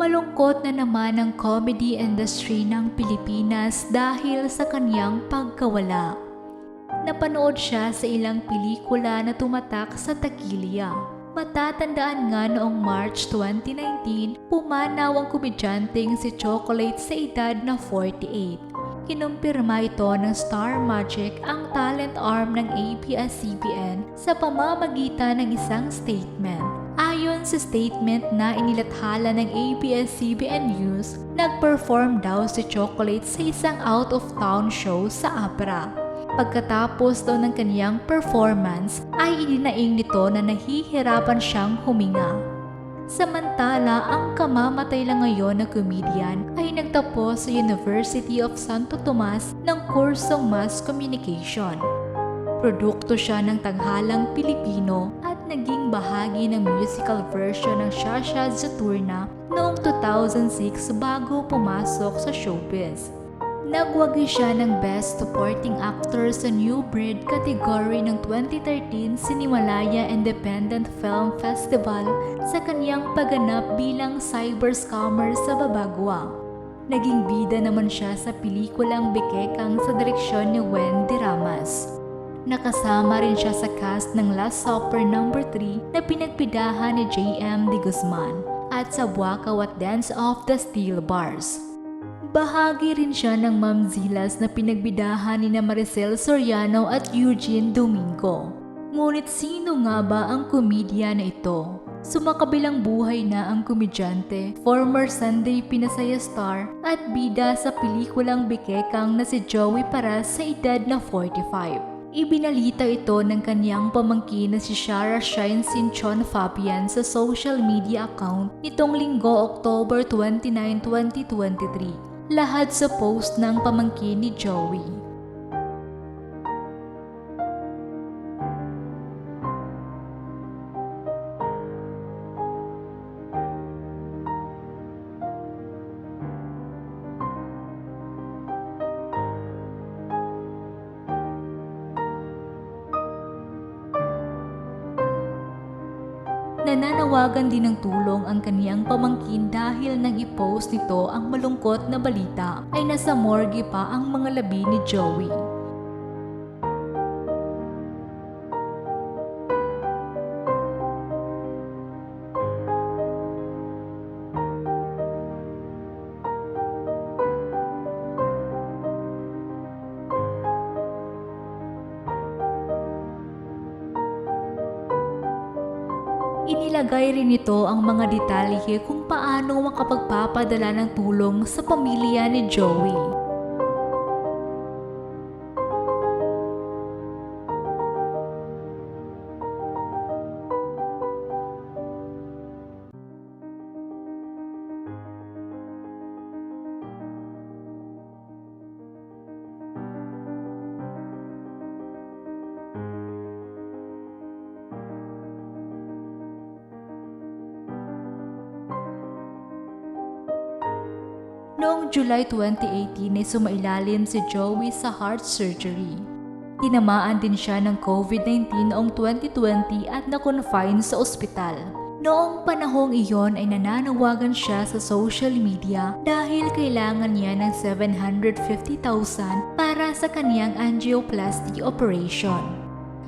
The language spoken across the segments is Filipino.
Malungkot na naman ang comedy industry ng Pilipinas dahil sa kanyang pagkawala. Napanood siya sa ilang pelikula na tumatak sa takilya. Matatandaan nga noong March 2019, pumanaw ang komedyanteng si Chocolate sa edad na 48. Kinumpirma ito ng Star Magic ang talent arm ng ABS-CBN sa pamamagitan ng isang statement. Ayon sa statement na inilathala ng ABS-CBN News, nag-perform daw si Chocolate sa isang out-of-town show sa Abra. Pagkatapos daw ng kaniyang performance ay idinaing nito na nahihirapan siyang huminga. Samantala, ang kamamatay lang ngayon na comedian ay nagtapos sa University of Santo Tomas ng kursong Mass Communication. Produkto siya ng tanghalang Pilipino at naging bahagi ng musical version ng Shasha Zaturna noong 2006 bago pumasok sa showbiz. Nagwagi siya ng Best Supporting Actor sa New Breed category ng 2013 Sinimalaya Independent Film Festival sa kaniyang pagganap bilang cyber scammer sa Babagua. Naging bida naman siya sa pelikulang Bekekang sa direksyon ni Wendy Ramas. Nakasama rin siya sa cast ng Last Supper No. 3 na pinagpidahan ni J.M. De Guzman at sa Buakaw at Dance of the Steel Bars. Bahagi rin siya ng Mamzilas na pinagbidahan ni Maricel Soriano at Eugene Domingo. Ngunit sino nga ba ang komedya na ito? Sumakabilang buhay na ang komedyante, former Sunday Pinasaya star at bida sa pelikulang Bekekang na si Joey Paras sa edad na 45. Ibinalita ito ng kaniyang pamangkin na si Shara Shine Sinchon Fabian sa social media account nitong Linggo, October 29, 2023. Lahat sa post ng pamangkin ni Joey. Nananawagan din ng tulong ang kaniyang pamangkin dahil nang i-post nito ang malungkot na balita ay nasa morgue pa ang mga labi ni Joey. Inilagay rin nito ang mga detalye kung paano makapagpapadala ng tulong sa pamilya ni Joey. Noong July 2018 ay sumailalim si Joey sa heart surgery. Tinamaan din siya ng COVID-19 noong 2020 at na-confine sa ospital. Noong panahong iyon ay nananawagan siya sa social media dahil kailangan niya ng 750,000 para sa kaniyang angioplasty operation.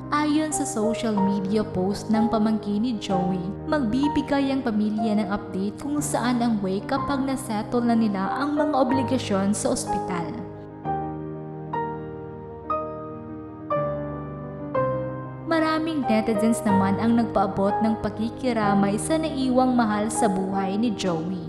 Ayon sa social media post ng pamangkin ni Joey, magbibigay ang pamilya ng update kung saan ang way kapag nasettle na nila ang mga obligasyon sa ospital. Maraming netizens naman ang nagpaabot ng pakikiramay sa naiwang mahal sa buhay ni Joey.